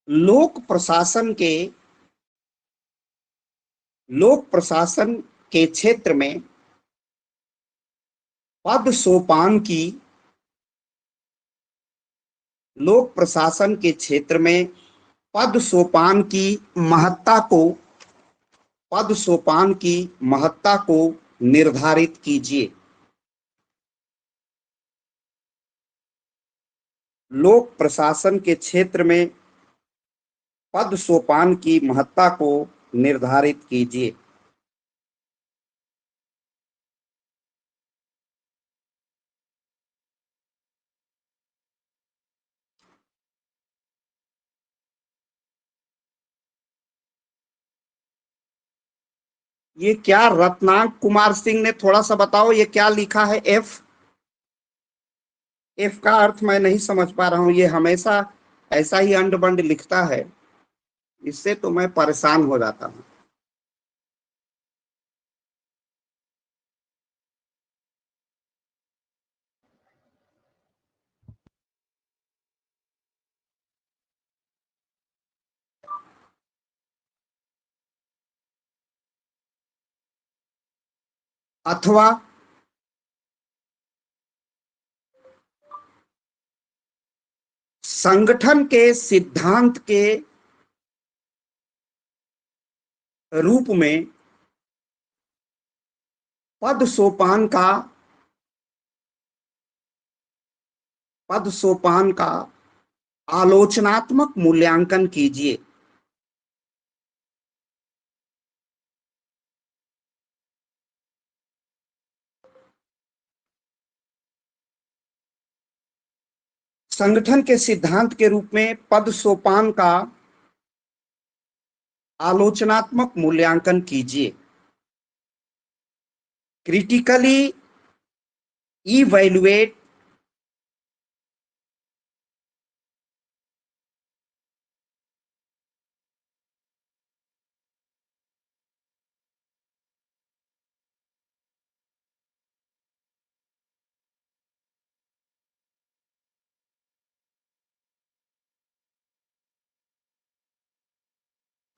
लोक प्रशासन के क्षेत्र में पद सोपान की लोक प्रशासन के क्षेत्र में पद सोपान की महत्ता को पद सोपान की महत्ता को निर्धारित कीजिए। लोक प्रशासन के क्षेत्र में पद सोपान की महत्ता को निर्धारित कीजिए। ये क्या रत्नाक कुमार सिंह ने थोड़ा सा बताओ, ये क्या लिखा है? एफ एफ का अर्थ मैं नहीं समझ पा रहा हूं। ये हमेशा ऐसा ही अंड बंड लिखता है, इससे तो मैं परेशान हो जाता हूं। अथवा संगठन के सिद्धांत के रूप में पद सोपान का पद सोपान का आलोचनात्मक मूल्यांकन कीजिए। संगठन के सिद्धांत के रूप में पद सोपान का आलोचनात्मक मूल्यांकन कीजिए। Critically evaluate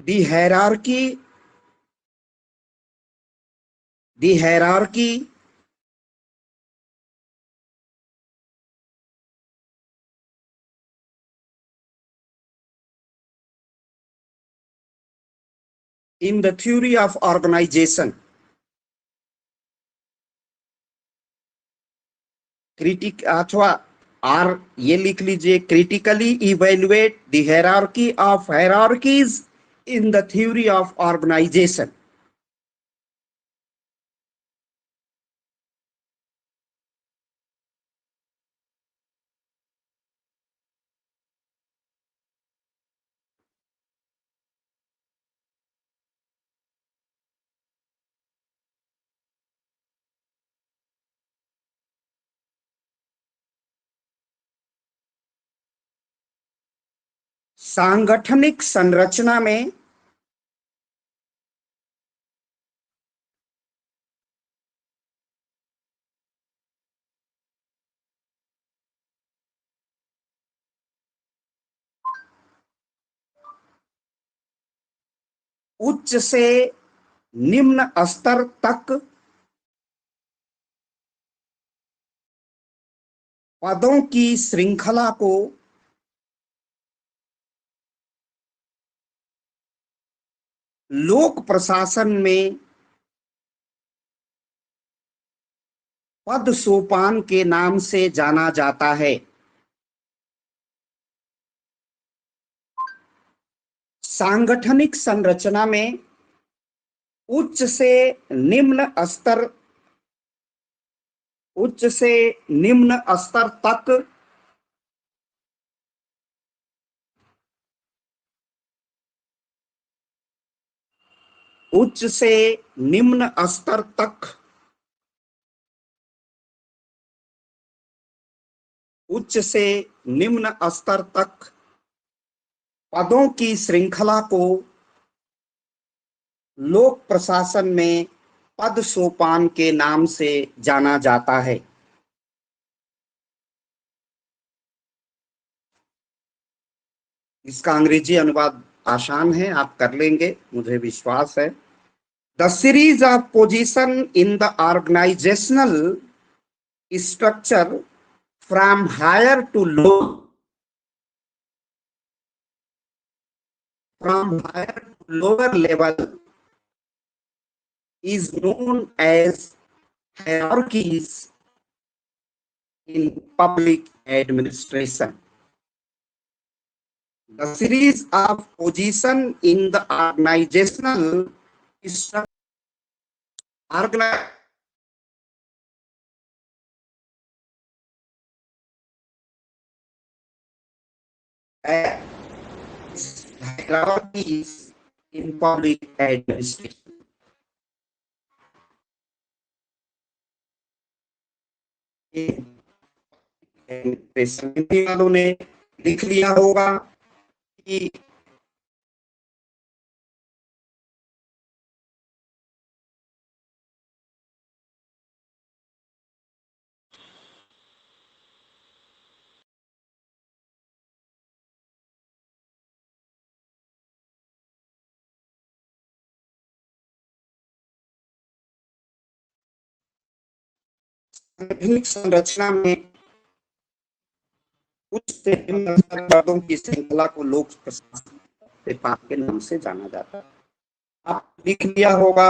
the hierarchy in the theory of organization। Critic अथवा आर ये लिख लीजिए, critically evaluate the hierarchy of hierarchies in the theory of organization. सांगठनिक संरचना में उच्च से निम्न स्तर तक पदों की श्रृंखला को लोक प्रशासन में पद सोपान के नाम से जाना जाता है। सांगठनिक संरचना में उच्च से निम्न स्तर तक उच्च से निम्न स्तर तक उच्च से निम्न स्तर तक पदों की श्रृंखला को लोक प्रशासन में पद सोपान के नाम से जाना जाता है। इसका अंग्रेजी अनुवाद आसान है, आप कर लेंगे, मुझे विश्वास है। The series of position in the organizational structure from higher to low, from higher to lower level is known as hierarchies in public administration. The series of position in the organizational structure, hierarchies in public administration. वालों ने लिख लिया होगा कि सांगठनिक संरचना में उच्च से निम्न पदों की श्रृंखला को लोक प्रशासन के नाम से जाना जाता है। आप लिख लिया होगा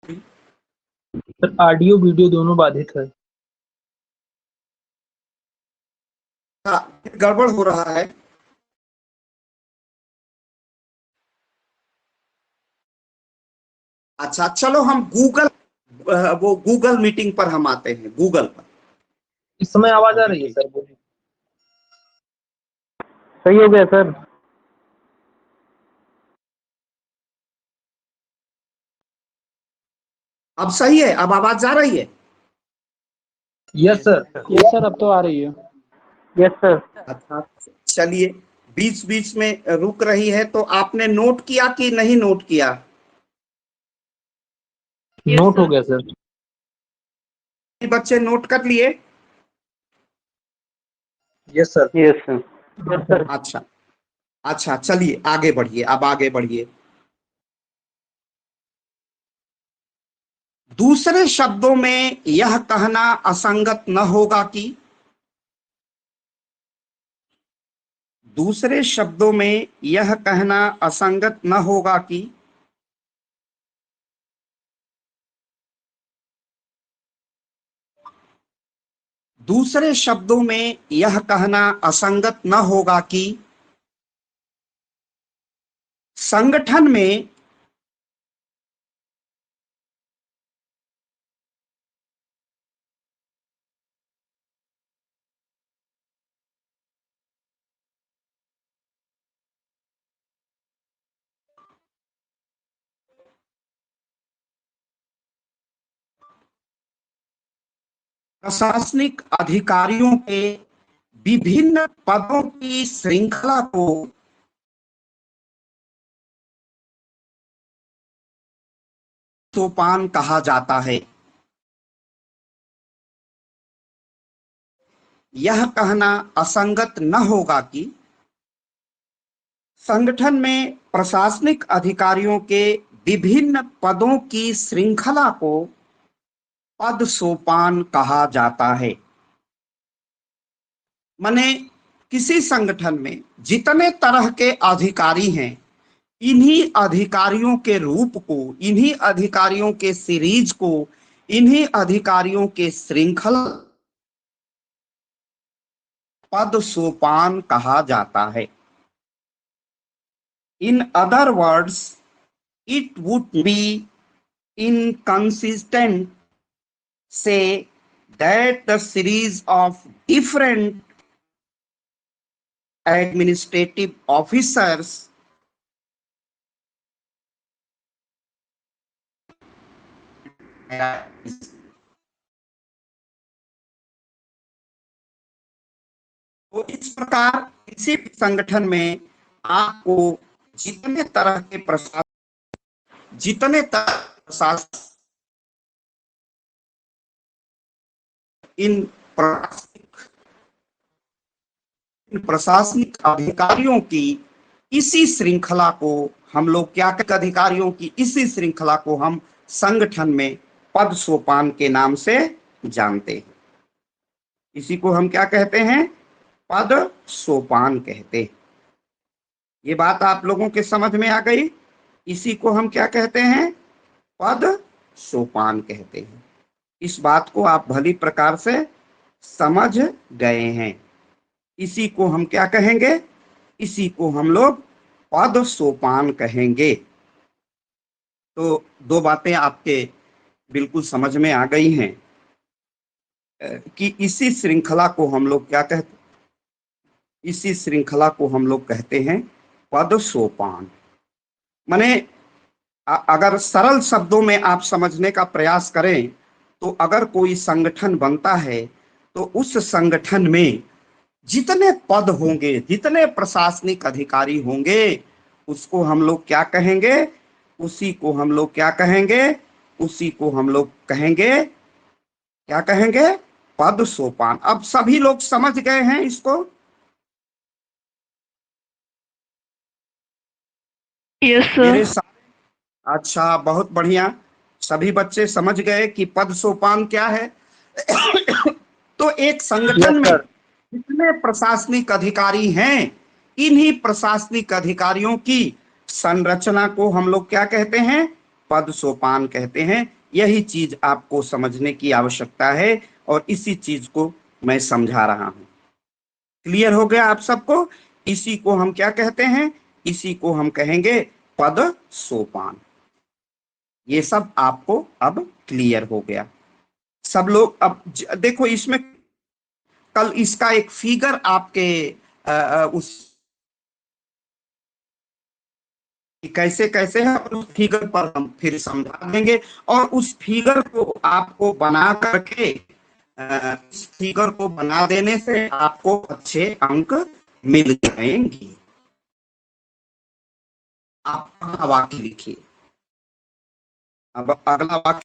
सर, ऑडियो वीडियो दोनों बाधित है। गड़बड़ हो रहा है। अच्छा, चलो हम गूगल मीटिंग पर हम आते हैं, गूगल पर। इस समय आवाज आ रही है सर? बोलिए। सही हो गया सर। अब सही है? अब आवाज आ रही है? Yes sir. यस सर, अब तो आ रही है। Yes sir. अच्छा, चलिए, बीच बीच में रुक रही है तो आपने नोट किया कि नहीं नोट किया? नोट हो गया सर। बच्चे नोट कर लिए? Yes sir. Yes sir. अच्छा अच्छा, चलिए आगे बढ़िए, अब आगे बढ़िए। दूसरे शब्दों में यह कहना असंगत न होगा कि, दूसरे शब्दों में यह कहना असंगत न होगा कि दूसरे शब्दों में यह कहना असंगत न होगा कि संगठन में प्रशासनिक अधिकारियों के विभिन्न पदों की श्रृंखला को सोपान कहा जाता है। यह कहना असंगत न होगा कि संगठन में प्रशासनिक अधिकारियों के विभिन्न पदों की श्रृंखला को पद सोपान कहा जाता है। माने किसी संगठन में जितने तरह के अधिकारी हैं, इन्हीं अधिकारियों के रूप को, इन्हीं अधिकारियों के सीरीज को, इन्हीं अधिकारियों के श्रृंखला पद सोपान कहा जाता है। In other words, it would be inconsistent say that the series of different administrative officers तो इस प्रकार किसी भी संगठन में आपको जितने तरह के प्रशासन इन प्रशासनिक अधिकारियों की इसी श्रृंखला को हम लोग क्या कहते, अधिकारियों की इसी श्रृंखला को हम संगठन में पद सोपान के नाम से जानते हैं। इसी को हम क्या कहते हैं, पद सोपान कहते हैं। ये बात आप लोगों के समझ में आ गई। इसी को हम क्या कहते हैं, पद सोपान कहते हैं। इस बात को आप भली प्रकार से समझ गए हैं। इसी को हम क्या कहेंगे, इसी को हम लोग पद सोपान कहेंगे। तो दो बातें आपके बिल्कुल समझ में आ गई हैं कि इसी श्रृंखला को हम लोग क्या कहते, इसी श्रृंखला को हम लोग कहते हैं पद सोपान। माने अगर सरल शब्दों में आप समझने का प्रयास करें तो अगर कोई संगठन बनता है तो उस संगठन में जितने पद होंगे, जितने प्रशासनिक अधिकारी होंगे, उसको हम लोग क्या कहेंगे, उसी को हम लोग क्या कहेंगे, उसी को हम लोग कहेंगे, क्या कहेंगे, पद सोपान। अब सभी लोग समझ गए हैं इसको? यस मेरे सर। साथ, अच्छा बहुत बढ़िया, सभी बच्चे समझ गए कि पद सोपान क्या है। तो एक संगठन में जितने प्रशासनिक अधिकारी हैं, इन्हीं प्रशासनिक अधिकारियों की संरचना को हम लोग क्या कहते हैं, पद सोपान कहते हैं। यही चीज आपको समझने की आवश्यकता है और इसी चीज को मैं समझा रहा हूं। क्लियर हो गया आप सबको? इसी को हम क्या कहते हैं, इसी को हम कहेंगे पद सोपान। ये सब आपको अब क्लियर हो गया। सब लोग अब देखो, इसमें कल इसका एक फिगर आपके उस कैसे कैसे है, और उस फिगर पर हम फिर समझा देंगे। और उस फिगर को आपको बना करके इस फिगर को बना देने से आपको अच्छे अंक मिल जाएंगे। आप अगला वाक्य लिखिए। अब अगला वाक्य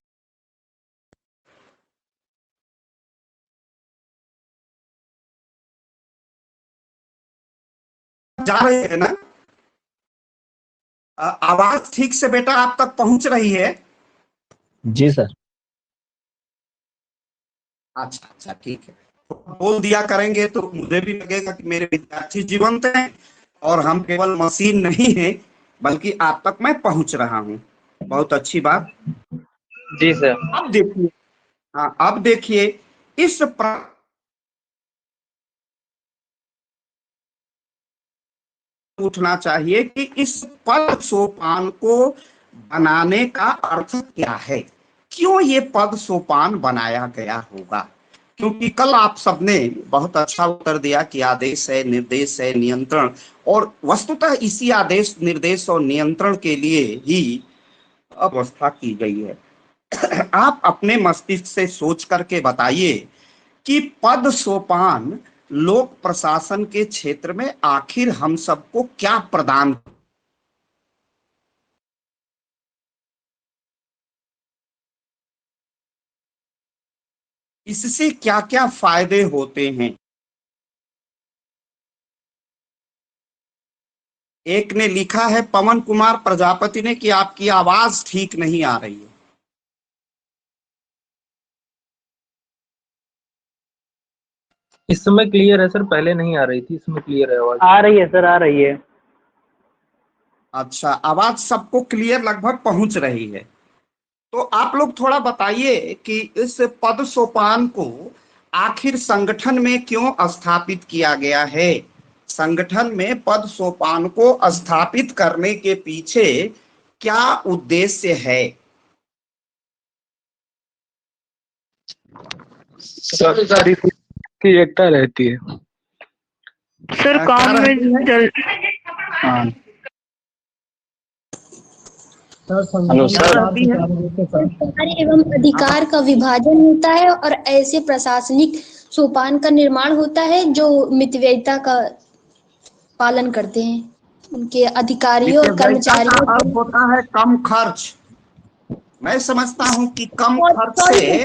जा रहे हैं ना? आवाज ठीक से बेटा आप तक पहुंच रही है? जी सर। अच्छा अच्छा, ठीक है। बोल दिया करेंगे तो मुझे भी लगेगा कि मेरे विद्यार्थी जीवंत हैं और हम केवल मशीन नहीं है, बल्कि आप तक मैं पहुंच रहा हूं। बहुत अच्छी बात। जी सर। अब देखिए, हाँ अब देखिए, इस पूछना चाहिए कि इस पद सोपान को बनाने का अर्थ क्या है, क्यों ये पद सोपान बनाया गया होगा। क्योंकि कल आप सबने बहुत अच्छा उत्तर दिया कि आदेश है, निर्देश है, नियंत्रण, और वस्तुतः इसी आदेश, निर्देश और नियंत्रण के लिए ही व्यवस्था की गई है। आप अपने मस्तिष्क से सोच करके बताइए कि पद सोपान लोक प्रशासन के क्षेत्र में आखिर हम सबको क्या प्रदान, इससे क्या क्या फायदे होते हैं। एक ने लिखा है, पवन कुमार प्रजापति ने, कि आपकी आवाज ठीक नहीं आ रही है। इस समय क्लियर है सर, पहले नहीं आ रही थी, इसमें क्लियर है आवाज। आ रही है सर, आ रही है। अच्छा, आवाज सबको क्लियर लगभग पहुंच रही है। तो आप लोग थोड़ा बताइए कि इस पद सोपान को आखिर संगठन में क्यों स्थापित किया गया है। संगठन में पद सोपान को स्थापित करने के पीछे क्या उद्देश्य है? सर की एकता रहती है सर। काम में जल हेलो सर। कार्य एवं अधिकार का विभाजन होता है और ऐसे प्रशासनिक सोपान का निर्माण होता है जो मितव्ययिता का पालन करते हैं, उनके अधिकारियों और कर्मचारियों का अर्थ होता है कम खर्च। मैं समझता हूं कि कम खर्च से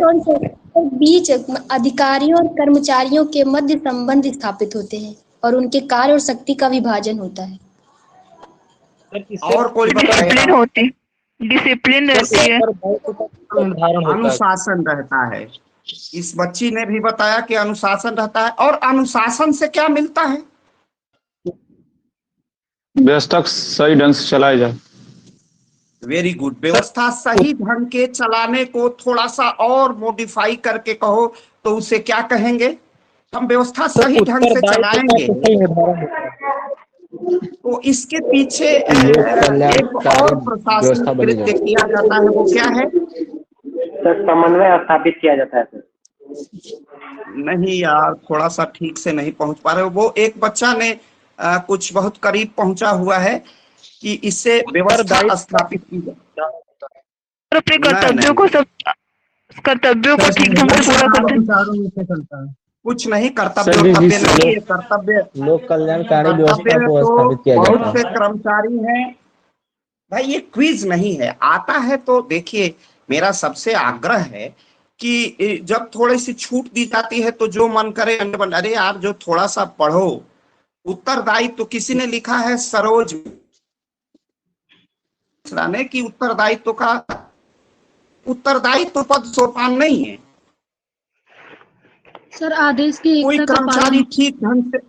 के बीच अधिकारियों और कर्मचारियों के मध्य संबंध स्थापित होते हैं और उनके कार्य और शक्ति का विभाजन होता है। सर इससे और कोई डिसिप्लिन बताएगा? होती, डिसिप्लिन रहती है। उत्तरदायित्व का निर्धारण होता है। अनुशासन रहता है। इस बच्ची ने भी बताया कि अनुशासन रहता है। और अनुशासन से क्या मिलता है? व्यवस्था सही ढंग से चलाई जाए। Very good. व्यवस्था सही ढंग के चलाने को थोड़ा सा और मॉडिफाई करके कहो तो उसे क्या कहेंगे? हम व्यवस्था सही ढंग से चलाएंगे कुशल निर्धारण होता है। तो इसके पीछे लोक कल्याणकारी एक और प्रशासनिक व्यवस्था बनी कृत्य जाए। किया जाता है। वो क्या है? सर समन्वय स्थापित किया जाता है सर। नहीं यार, थोड़ा सा ठीक से नहीं पहुंच पा रहे हो। वो एक बच्चा ने कुछ बहुत करीब पहुंचा हुआ है कि इससे व्यवस्था स्थापित की जाए। और अपने कर्तव्यों को ठीक ढंग से पूरा करते हैं। कुछ नहीं, कर्तव्य सर, कर्तव्य जिस नहीं है। कर्तव्य लोक कल्याणकारी कर्तव्य व्यवस्था में को तो स्थापित किया बहुत जाता से है। कर्मचारी हैं। भाई ये क्विज नहीं है। आता है तो देखिए, मेरा सबसे आग्रह है कि जब थोड़ी सी छूट दी जाती है तो जो मन करे अरे यार जो थोड़ा सा पढ़ो। उत्तरदायित्व तो किसी ने लिखा है सरोज ने कि उत्तरदायित्व पद सोपान नहीं है। सर आदेश की कोई एकता का कर्मचारी पालन। ठीक ढंग से,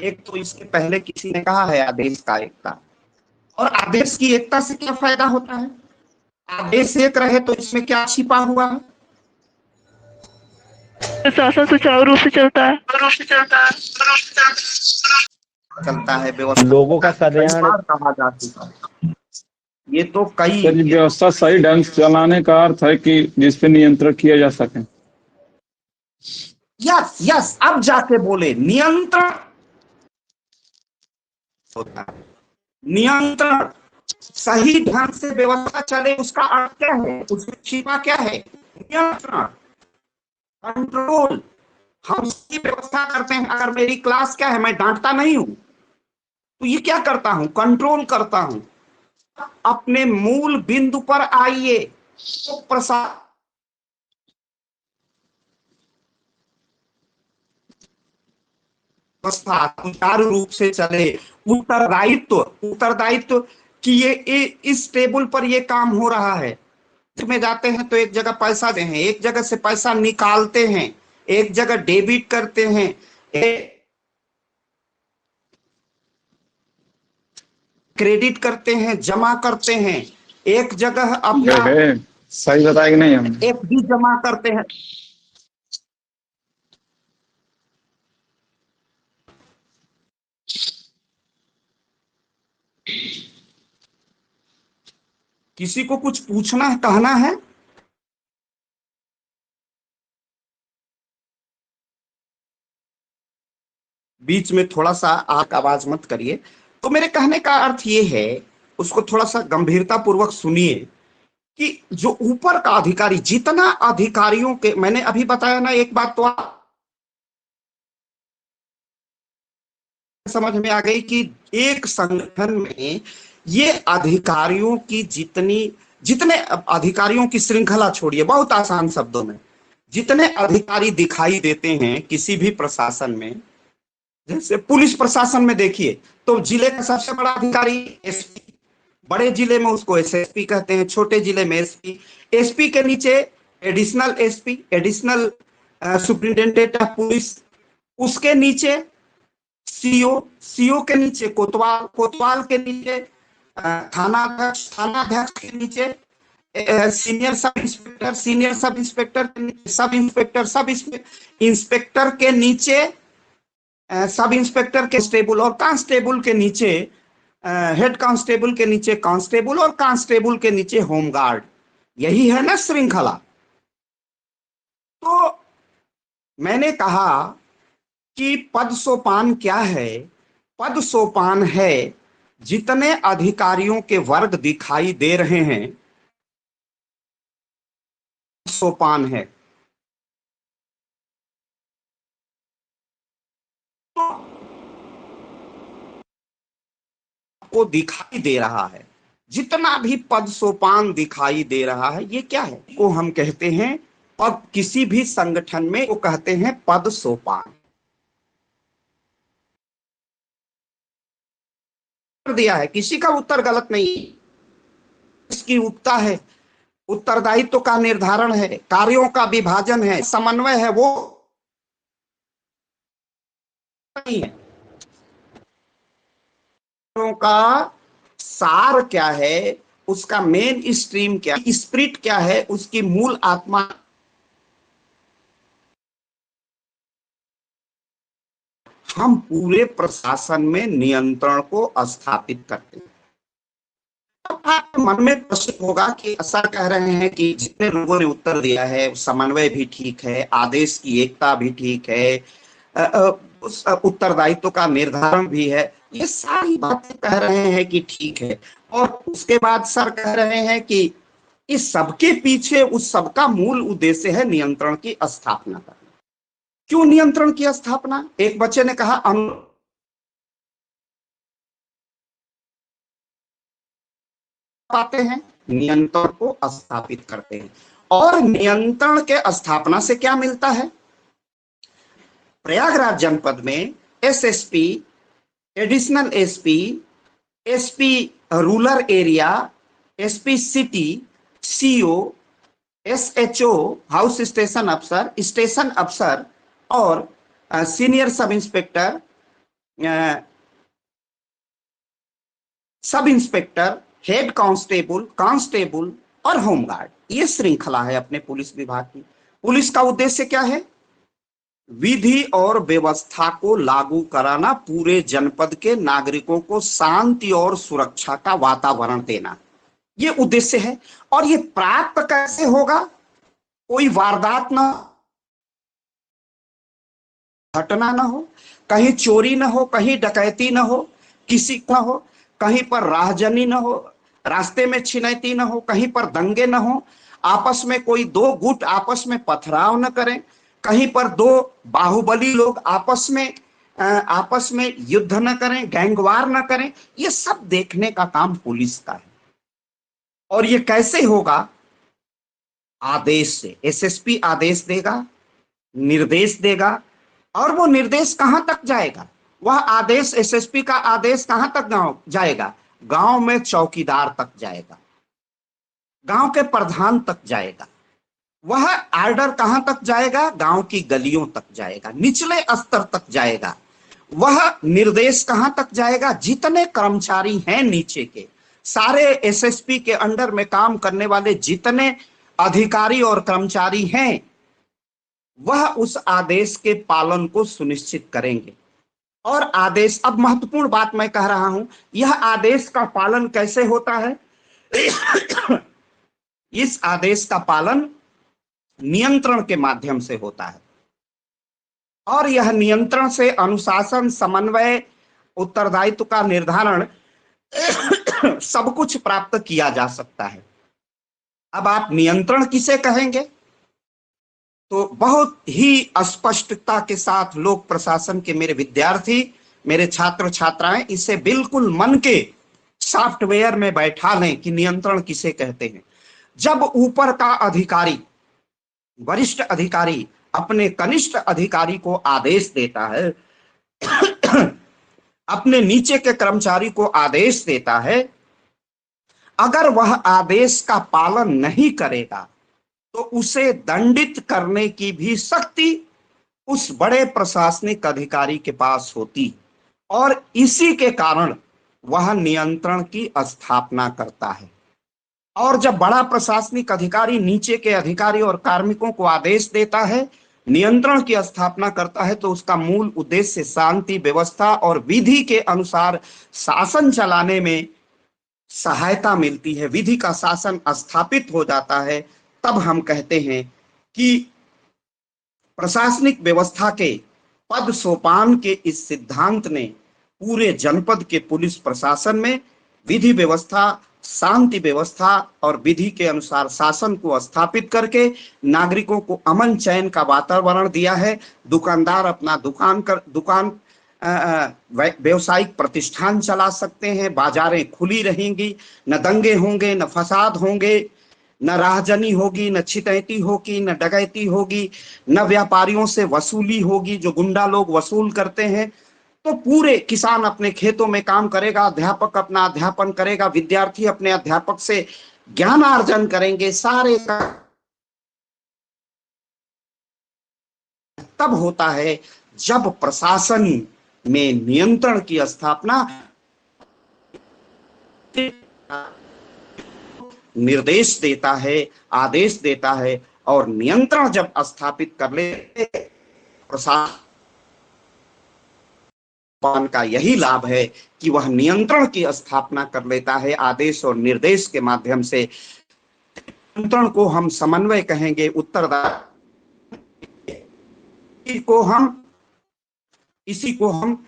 एक तो इसके पहले किसी ने कहा है आदेश का एकता, और आदेश की एकता से क्या फायदा होता है? आदेश एक रहे तो इसमें क्या छिपा हुआ है? प्रशासन सुचारू रूप से चलता है। चलता है व्यवस्था। लोगों का कई कल्याण बार कहा जा चुका है। ये तो कई सर, व्यवस्था सही ढंग से चलाने का अर्थ है कि जिस पे नियंत्रण किया जा सके। यस, अब जाके बोले नियंत्रण होता है। नियंत्रण सही ढंग से व्यवस्था चले, उसका अर्थ क्या है? उसमें छिपा क्या है? नियंत्रण, कंट्रोल। हम उसकी व्यवस्था करते हैं। अगर मेरी क्लास क्या है, मैं डांटता नहीं हूं तो ये क्या करता हूं? कंट्रोल करता हूं। अपने मूल बिंदु पर आइए तो प्रसाद व्यवस्था सुचारू रूप से चले। उत्तरदायित्व कि ये इस टेबल पर ये काम हो रहा है। में जाते हैं तो एक जगह पैसा दे हैं, एक जगह से पैसा निकालते हैं, एक जगह डेबिट करते हैं, क्रेडिट करते हैं, जमा करते हैं, एक जगह अपना सही बताया कि नहीं? हम एफडी जमा करते हैं। किसी को कुछ पूछना है, कहना है? बीच में थोड़ा सा आप आवाज मत करिए। तो मेरे कहने का अर्थ ये है, उसको थोड़ा सा गंभीरता पूर्वक सुनिए कि जो ऊपर का अधिकारी, जितना अधिकारियों के, मैंने अभी बताया ना, एक बात तो आप समझ में आ गई कि एक संगठन में ये अधिकारियों की जितने अधिकारियों की श्रृंखला छोड़िए, बहुत आसान शब्दों में, जितने अधिकारी दिखाई देते हैं किसी भी प्रशासन में, जैसे पुलिस प्रशासन में देखिए तो जिले का सबसे बड़ा अधिकारी एसपी, बड़े जिले में उसको एसएसपी कहते हैं, छोटे जिले में एसपी, एसपी के नीचे additional SP, additional superintendent of police, उसके नीचे सीओ, सीओ के नीचे कोतवाल, कोतवाल के नीचे थानाध्यक्ष, थानाध्यक्ष के नीचे senior sub inspector, senior sub inspector के नीचे सब इंस्पेक्टर, सब इंस्पेक्टर के नीचे सब इंस्पेक्टर, कांस्टेबल, और कांस्टेबल के नीचे हेड कांस्टेबल के नीचे कांस्टेबल, और कांस्टेबल के नीचे होमगार्ड। यही है ना श्रृंखला। तो मैंने कहा कि पद सोपान क्या है? पद सोपान है जितने अधिकारियों के वर्ग दिखाई दे रहे हैं, सोपान है। को दिखाई दे रहा है, जितना भी पद सोपान दिखाई दे रहा है, ये क्या है? को हम कहते हैं और किसी भी संगठन में वो कहते हैं पद सोपान। दिया है, किसी का उत्तर गलत नहीं, इसकी उपता है, उत्तरदायित्व का निर्धारण है, कार्यों का विभाजन है, समन्वय है, वो नहीं है। का सार क्या है, उसका मेन स्ट्रीम क्या है, स्पिरिट क्या है, उसकी मूल आत्मा। हम पूरे प्रशासन में नियंत्रण को स्थापित करते हैं। मन में प्रश्न होगा कि सर कह रहे हैं कि जितने लोगों ने उत्तर दिया है समन्वय भी ठीक है, आदेश की एकता भी ठीक है, उत्तरदायित्व का निर्धारण भी है, ये सारी बातें कह रहे हैं कि ठीक है। और उसके बाद सर कह रहे हैं कि इस सबके पीछे उस सबका मूल उद्देश्य है नियंत्रण की स्थापना करना। क्यों नियंत्रण की स्थापना? एक बच्चे ने कहा पाते हैं, नियंत्रण को स्थापित करते हैं। और नियंत्रण के स्थापना से क्या मिलता है? प्रयागराज जनपद में SSP, additional SP, SP rural area, SP city, CO, SHO house station अफसर, स्टेशन अफसर और senior sub inspector, sub inspector, head constable, constable और होमगार्ड, ये श्रृंखला है अपने पुलिस विभाग की। पुलिस का उद्देश्य क्या है? विधि और व्यवस्था को लागू कराना, पूरे जनपद के नागरिकों को शांति और सुरक्षा का वातावरण देना, ये उद्देश्य है। और ये प्राप्त कैसे होगा? कोई वारदात ना, घटना ना हो, कहीं चोरी ना हो, कहीं डकैती ना हो, किसी ना हो, कहीं पर राहजनी ना हो, रास्ते में छिनैती ना हो, कहीं पर दंगे ना हो, आपस में कोई दो गुट आपस में पथराव न करें, कहीं पर दो बाहुबली लोग आपस में युद्ध न करें, गैंगवार न करें। ये सब देखने का काम पुलिस का है। और ये कैसे होगा? आदेश से। एसएसपी आदेश देगा, निर्देश देगा, और वो निर्देश कहां तक जाएगा? वह आदेश, एसएसपी का आदेश कहां तक जाएगा? गांव में चौकीदार तक जाएगा, गांव के प्रधान तक जाएगा। वह आर्डर कहां तक जाएगा? गांव की गलियों तक जाएगा, निचले स्तर तक जाएगा। वह निर्देश कहां तक जाएगा? जितने कर्मचारी हैं नीचे के, सारे एसएसपी के अंडर में काम करने वाले जितने अधिकारी और कर्मचारी हैं, वह उस आदेश के पालन को सुनिश्चित करेंगे। और आदेश, अब महत्वपूर्ण बात मैं कह रहा हूं, यह आदेश का पालन कैसे होता है? इस आदेश का पालन नियंत्रण के माध्यम से होता है। और यह नियंत्रण से अनुशासन, समन्वय, उत्तरदायित्व का निर्धारण सब कुछ प्राप्त किया जा सकता है। अब आप नियंत्रण किसे कहेंगे? तो बहुत ही स्पष्टता के साथ लोक प्रशासन के मेरे विद्यार्थी, मेरे छात्र छात्राएं इसे बिल्कुल मन के सॉफ्टवेयर में बैठा लें कि नियंत्रण किसे कहते हैं। जब ऊपर का अधिकारी, वरिष्ठ अधिकारी अपने कनिष्ठ अधिकारी को आदेश देता है, अपने नीचे के कर्मचारी को आदेश देता है, अगर वह आदेश का पालन नहीं करेगा तो उसे दंडित करने की भी शक्ति उस बड़े प्रशासनिक अधिकारी के पास होती, और इसी के कारण वह नियंत्रण की स्थापना करता है। और जब बड़ा प्रशासनिक अधिकारी नीचे के अधिकारी और कार्मिकों को आदेश देता है, नियंत्रण की स्थापना करता है, तो उसका मूल उद्देश्य शांति, व्यवस्था और विधि के अनुसार शासन चलाने में सहायता मिलती है, विधि का शासन स्थापित हो जाता है। तब हम कहते हैं कि प्रशासनिक व्यवस्था के पद सोपान के इस सिद्धांत ने पूरे जनपद के पुलिस प्रशासन में विधि व्यवस्था, शांति व्यवस्था और विधि के अनुसार शासन को स्थापित करके नागरिकों को अमन चैन का वातावरण दिया है। दुकानदार अपना दुकान व्यवसायिक प्रतिष्ठान चला सकते हैं, बाजारें खुली रहेंगी, न दंगे होंगे, न फसाद होंगे, न राहजनी होगी, न छितैती होगी, न डकैती होगी, न व्यापारियों से वसूली होगी जो गुंडा लोग वसूल करते हैं। तो पूरे किसान अपने खेतों में काम करेगा, अध्यापक अपना अध्यापन करेगा, विद्यार्थी अपने अध्यापक से ज्ञान अर्जन करेंगे। सारे तब होता है जब प्रशासन में नियंत्रण की स्थापना, निर्देश देता है, आदेश देता है, और नियंत्रण जब स्थापित कर ले, प्रशासन का यही लाभ है कि वह नियंत्रण की स्थापना कर लेता है आदेश और निर्देश के माध्यम से। नियंत्रण को हम समन्वय कहेंगे, उत्तरदायित्व को हम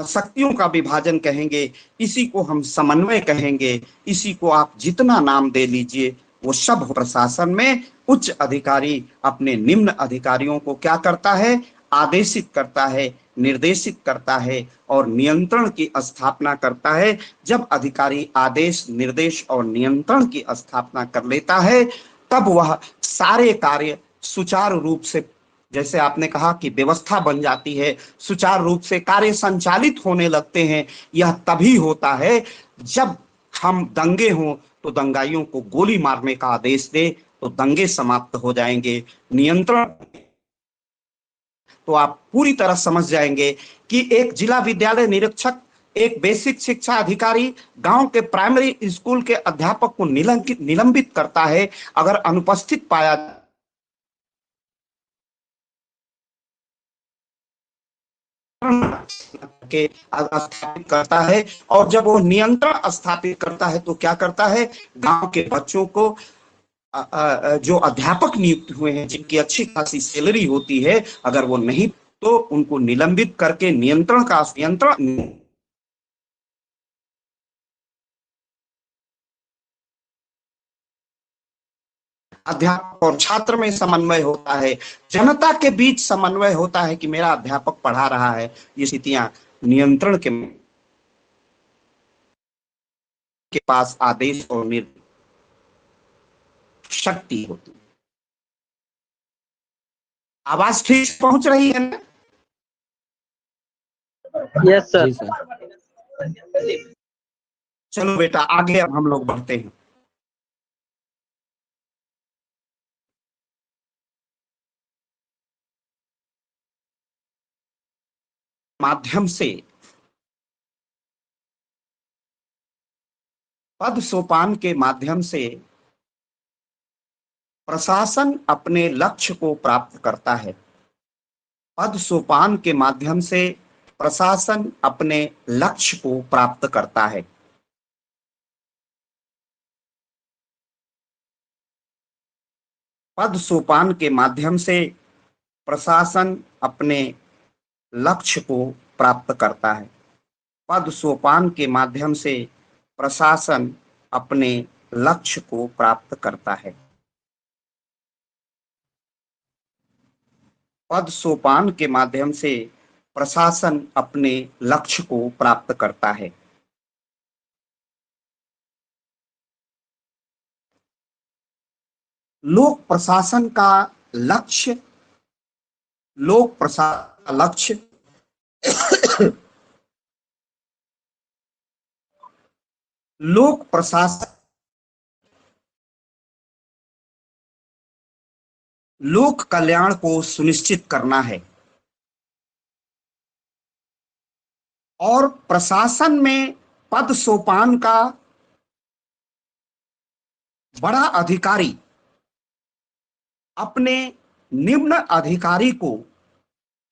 शक्तियों का विभाजन कहेंगे, इसी को हम समन्वय कहेंगे। इसी को आप जितना नाम दे लीजिए वो सब प्रशासन में उच्च अधिकारी अपने निम्न अधिकारियों को क्या करता है, आदेशित करता है, निर्देशित करता है और नियंत्रण की स्थापना करता है। जब अधिकारी आदेश, निर्देश और नियंत्रण की स्थापना कर लेता है तब वह सारे कार्य सुचारू रूप से, जैसे आपने कहा कि व्यवस्था बन जाती है, सुचारू रूप से कार्य संचालित होने लगते हैं। यह तभी होता है जब हम दंगे हों तो दंगाइयों को गोली मारने का आदेश दे तो दंगे समाप्त हो जाएंगे। नियंत्रण तो आप पूरी तरह समझ जाएंगे कि एक जिला विद्यालय निरीक्षक, एक बेसिक शिक्षा अधिकारी गांव के प्राइमरी स्कूल के अध्यापक को निलंबित करता है अगर अनुपस्थित पाया के स्थापित करता है। और जब वो नियंत्रण स्थापित करता है तो क्या करता है, गांव के बच्चों को जो अध्यापक नियुक्त हुए हैं, जिनकी अच्छी खासी सैलरी होती है, अगर वो नहीं तो उनको निलंबित करके नियंत्रण अध्यापक और छात्र में समन्वय होता है, जनता के बीच समन्वय होता है कि मेरा अध्यापक पढ़ा रहा है। ये स्थितियां नियंत्रण के पास आदेश और शक्ति होती है। आवाज ठीक पहुंच रही है ना? Yes sir. चलो बेटा आगे अब हम लोग बढ़ते हैं। माध्यम से पद सोपान के माध्यम से प्रशासन अपने लक्ष्य को प्राप्त करता है। पद सोपान के माध्यम से प्रशासन अपने लक्ष्य को प्राप्त करता है। पद सोपान के माध्यम से प्रशासन अपने लक्ष्य को प्राप्त करता है। पद सोपान के माध्यम से प्रशासन अपने लक्ष्य को प्राप्त करता है। पद सोपान के माध्यम से प्रशासन अपने लक्ष्य को प्राप्त करता है। लोक प्रशासन का लक्ष्य, लोक प्रशासन का लक्ष्य लोक प्रशासन लोक कल्याण को सुनिश्चित करना है और प्रशासन में पद सोपान का बड़ा अधिकारी अपने निम्न अधिकारी को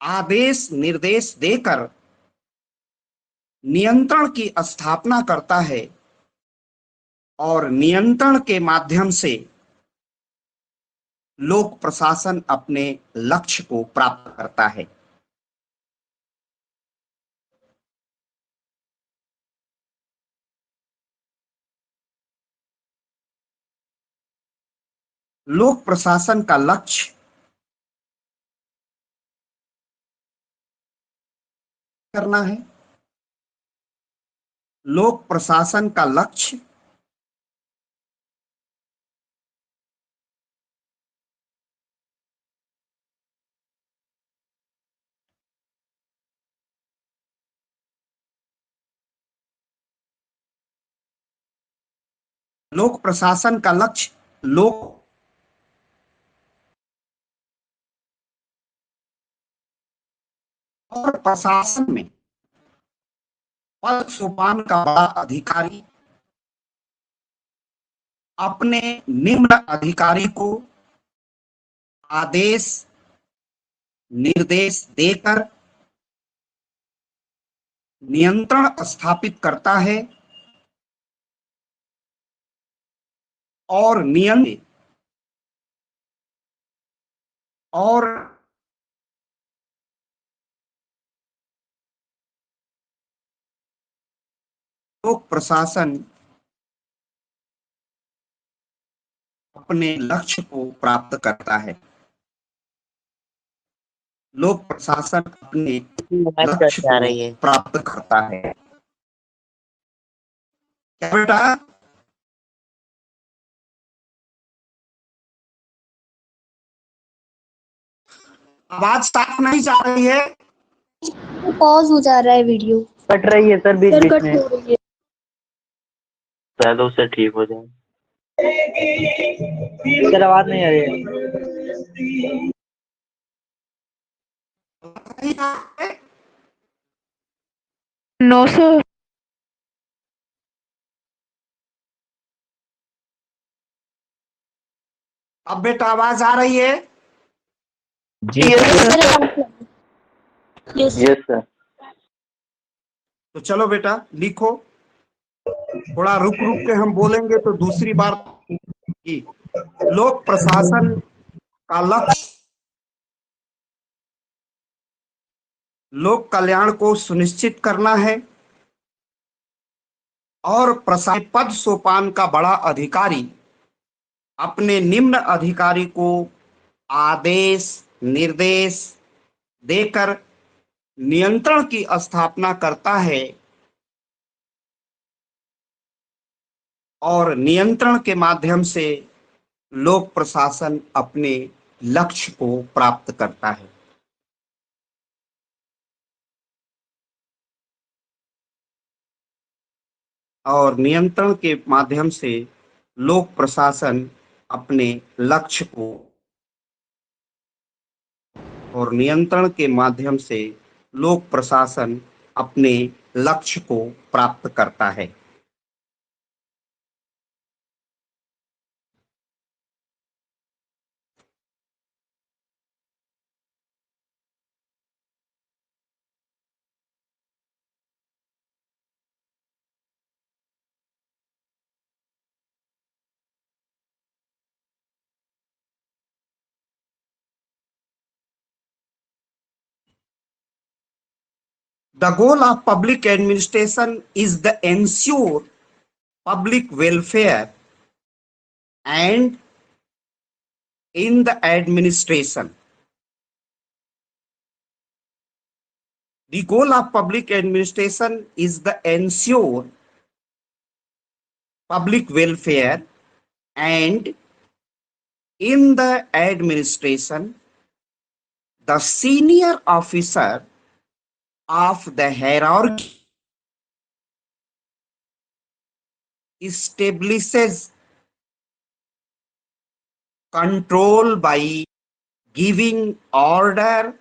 आदेश निर्देश देकर नियंत्रण की स्थापना करता है और नियंत्रण के माध्यम से लोक प्रशासन अपने लक्ष्य को प्राप्त करता है। लोक प्रशासन का लक्ष्य करना है। लोक प्रशासन का लक्ष्य लोक प्रशासन का लक्ष्य लोक और प्रशासन में पद सोपान का बड़ा अधिकारी अपने निम्न अधिकारी को आदेश निर्देश देकर नियंत्रण स्थापित करता है और नियम और लोक प्रशासन अपने लक्ष्य को प्राप्त करता है। लोक प्रशासन अपने लक्ष्य को प्राप्त करता है। क्या बेटा? आवाज साफ नहीं जा रही है? पॉज हो जा रहा है वीडियो, कट रही है सर बीच सर बीच कट में। हो रही है। शायद उससे ठीक हो जाए। सर आवाज नहीं आ रही है। No sir. अब बेटा आवाज आ रही है? जी यस यस सर। तो चलो बेटा लिखो। थोड़ा रुक रुक के हम बोलेंगे तो दूसरी बार की। लोक प्रशासन का लक्ष्य लोक कल्याण को सुनिश्चित करना है और प्रशासनिक पद सोपान का बड़ा अधिकारी अपने निम्न अधिकारी को आदेश निर्देश देकर नियंत्रण की स्थापना करता है और नियंत्रण के माध्यम से लोक प्रशासन अपने लक्ष्य को प्राप्त करता है। और नियंत्रण के माध्यम से लोक प्रशासन अपने लक्ष्य को और नियंत्रण के माध्यम से लोक प्रशासन अपने लक्ष्य को प्राप्त करता है। The goal of public administration is to ensure public welfare and in the administration. The goal of public administration is to ensure public welfare and in the administration, the senior officer of the hierarchy establishes control by giving order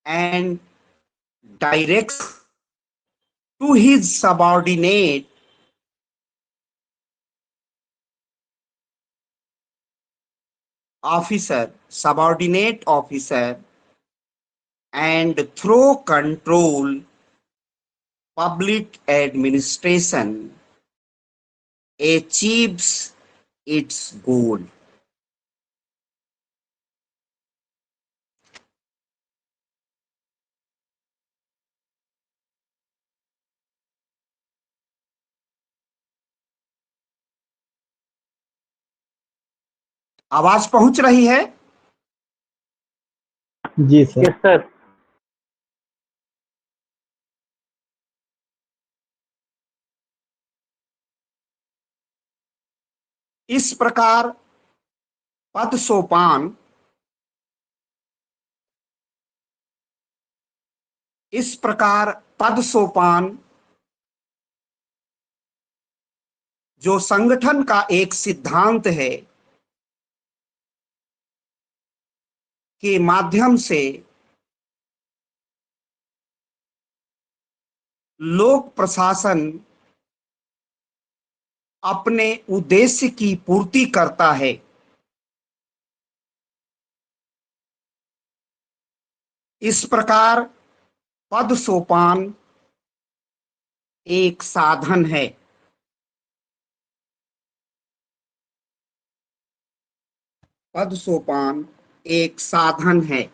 and directs to his subordinate officer and through control public administration achieves its goal. आवाज पहुंच रही है? जी sir. Yes sir. इस प्रकार पद सोपान जो संगठन का एक सिद्धांत है के माध्यम से लोक प्रशासन अपने उद्देश्य की पूर्ति करता है। इस प्रकार पद सोपान एक साधन है। पद सोपान एक साधन है।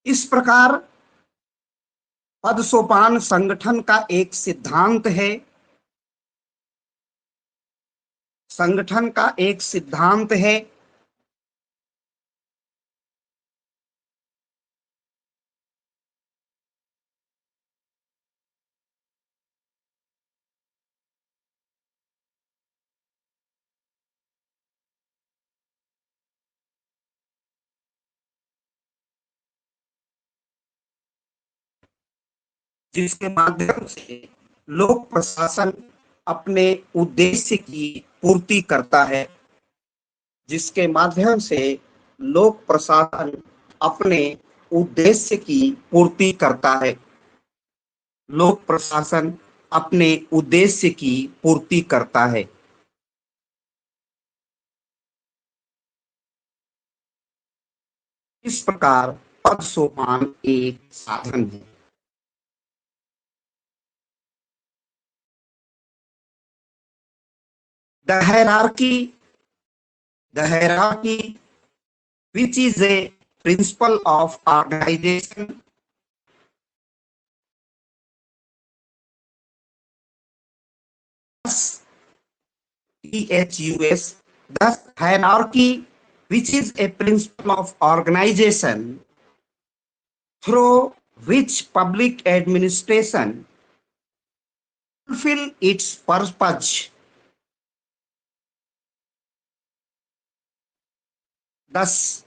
इस प्रकार पद सोपान संगठन का एक सिद्धांत है। संगठन का एक सिद्धांत है। जिसके माध्यम से लोक प्रशासन अपने उद्देश्य की पूर्ति करता है। जिसके माध्यम से लोक प्रशासन अपने उद्देश्य की पूर्ति करता है। लोक प्रशासन अपने उद्देश्य की पूर्ति करता है। इस प्रकार पद सोपान एक साधन है। The hierarchy, which is a principle of organization, thus hierarchy, which is a principle of organization through which public administration fulfill its purpose. Thus,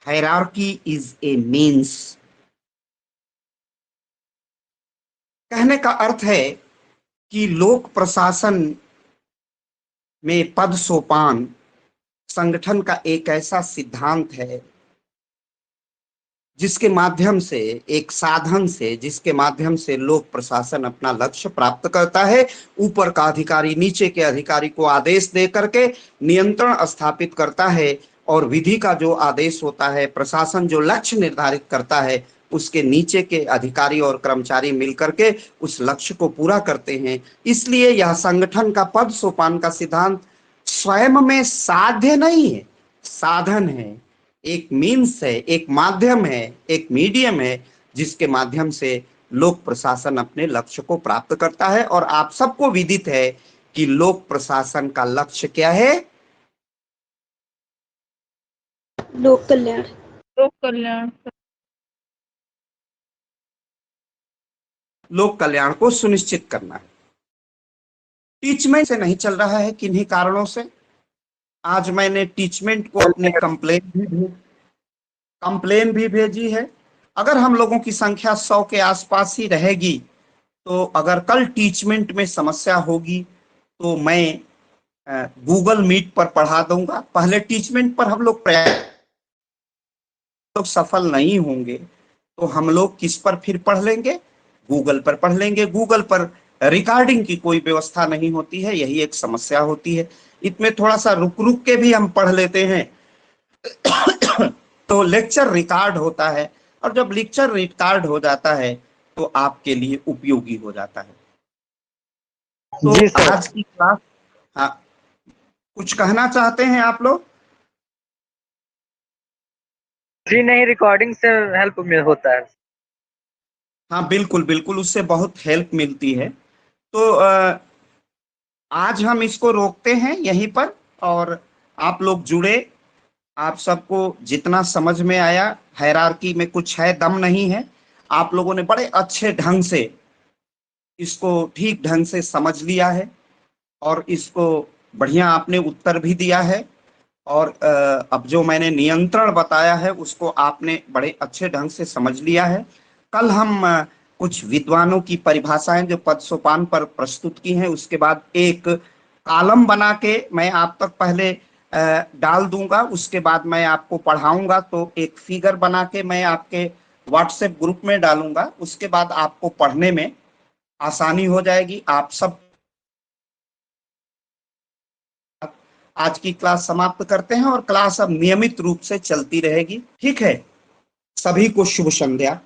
hierarchy is a means. कहने का अर्थ है कि लोक प्रशासन में पद सोपान संगठन का एक ऐसा सिद्धांत है जिसके माध्यम से, एक साधन से, जिसके माध्यम से लोक प्रशासन अपना लक्ष्य प्राप्त करता है। ऊपर का अधिकारी नीचे के अधिकारी को आदेश दे करके नियंत्रण स्थापित करता है और विधि का जो आदेश होता है, प्रशासन जो लक्ष्य निर्धारित करता है, उसके नीचे के अधिकारी और कर्मचारी मिलकर के उस लक्ष्य को पूरा करते हैं। इसलिए यह संगठन का पद सोपान का सिद्धांत स्वयं में साध्य नहीं है, साधन है, एक मीन्स है, एक माध्यम है, एक मीडियम है जिसके माध्यम से लोक प्रशासन अपने लक्ष्य को प्राप्त करता है। और आप सबको विदित है कि लोक प्रशासन का लक्ष्य क्या है? लोक कल्याण। लोक कल्याण। लोक कल्याण को सुनिश्चित करना है। टीचमेंट से नहीं चल रहा है किन्हीं कारणों से। आज मैंने टीचमेंट को अपने कंप्लेन भी भेजी है। अगर हम लोगों की संख्या 100 के आसपास ही रहेगी तो अगर कल टीचमेंट में समस्या होगी तो मैं गूगल मीट पर पढ़ा दूंगा। पहले टीचमेंट पर हम लोग सफल नहीं होंगे तो हम लोग किस पर फिर पढ़ लेंगे? गूगल पर पढ़ लेंगे। गूगल पर रिकॉर्डिंग की कोई व्यवस्था नहीं होती है, यही एक समस्या होती है। इसमें थोड़ा सा रुक रुक के भी हम पढ़ लेते हैं तो लेक्चर रिकॉर्ड होता है, और जब लेक्चर रिकॉर्ड हो जाता है तो आपके लिए उपयोगी हो जाता है। तो आज की क्लास, हाँ, कुछ कहना चाहते हैं आप लोग? जी नहीं, रिकॉर्डिंग से हेल्प में होता है। हाँ बिल्कुल बिल्कुल, उससे बहुत हेल्प मिलती है। तो आज हम इसको रोकते हैं यहीं पर, और आप लोग जुड़े। आप सबको जितना समझ में आया, हायरार्की में कुछ है दम नहीं है, आप लोगों ने बड़े अच्छे ढंग से इसको ठीक ढंग से समझ लिया है और इसको बढ़िया आपने उत्तर भी दिया है। और अब जो मैंने नियंत्रण बताया है उसको आपने बड़े अच्छे ढंग से समझ लिया है। कल हम कुछ विद्वानों की परिभाषाएं जो पद सोपान पर प्रस्तुत की हैं, उसके बाद एक कॉलम बना के मैं आप तक पहले डाल दूंगा, उसके बाद मैं आपको पढ़ाऊंगा। तो एक फिगर बना के मैं आपके व्हाट्सएप ग्रुप में डालूंगा, उसके बाद आपको पढ़ने में आसानी हो जाएगी। आप सब आज की क्लास समाप्त करते हैं और क्लास अब नियमित रूप से चलती रहेगी। ठीक है, सभी को शुभ संध्या।